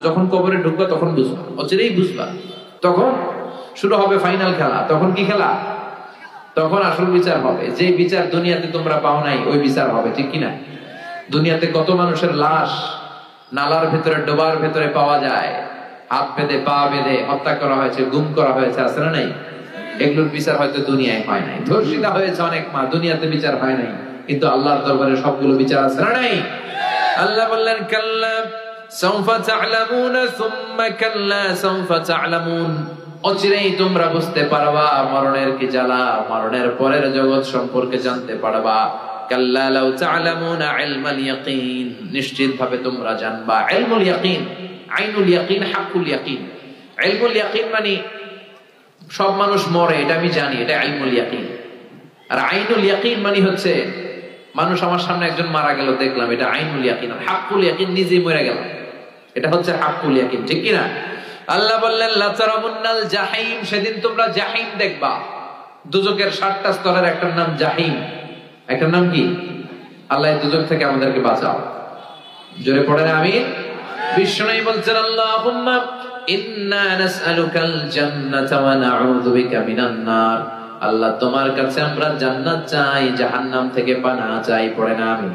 যখন কবরে ঢুকবা তখন বুঝবা, অচিরেই বুঝবা। তখন শুরু হবে ফাইনাল খেলা। তখন কি খেলা? তখন আসল বিচার হবে। যে বিচার দুনিয়াতে তোমরা পাও নাই, ওই বিচার হবে, ঠিক কিনা? দুনিয়াতে কত মানুষের লাশ নালার ভেতরে, ডোবার ভেতরে পাওয়া যায়, হাত বেঁধে পা বেঁধে হত্যা করা হয়েছে, গুম করা হয়েছে, আছে না নাই? এগুলোর বিচার হয়তো দুনিয়ায় হয় নাই। ধর্ষিতা হয়েছে অনেক মা, দুনিয়াতে বিচার হয় নাই, কিন্তু আল্লাহর দরবারে সবগুলো বিচার আছে না নাই? আল্লাহ বললেন কাল্লা সাউফা তা'লামুনা সুম্মা কাল্লা সাউফা তা'লামুন, অচিরেই তোমরা বুঝতে পারবা মরণের কি জ্বালা, মরণের পরের জগৎ সম্পর্কে জানতে পারবা। কাল্লা লাউ তা'লামুনা ইলমাল ইয়াকিন, নিশ্চিতভাবে তোমরা জানবা ইলমুল ইয়াকিন। আইনুল ইয়াকিন, হাক্কুল ইয়াকিন। ইলমুল ইয়াকিন মানে সব মানুষ মরে, এটা আমি জানি, এটা ইলমুল ইয়াকিন। আর আইনুল ইয়াকিন মানে হচ্ছে মানুষ আমার সামনে একজন মারা গেল দেখলাম, এটা আইনুল ইয়াকিন। আর হাক্কুল ইয়াকিন নিজেই মরে গেল, এটা হচ্ছে হাক্কুল ইয়াকিন, ঠিক কি না? আল্লাহ বললেন লা তারাবুন্নাল জাহিম, সেদিন তোমরা জাহিম দেখবা। দুজকের 7টা স্তরের একটার নাম জাহিম, একটার নাম কি? আল্লাহ এই দুজক থেকে আমাদেরকে বাঁচাও। জোরে পড়েন আমিন। বিষ্ণু বলছেন আল্লাহুম্মা ইন্না নাসআলুকাল জান্নাতা ওয়া নাউযু বিকা মিনান নার। আল্লাহ তোমার কাছে আমরা জান্নাত চাই, জাহান্নাম থেকে পানাহ চাই। পড়েন আমিন।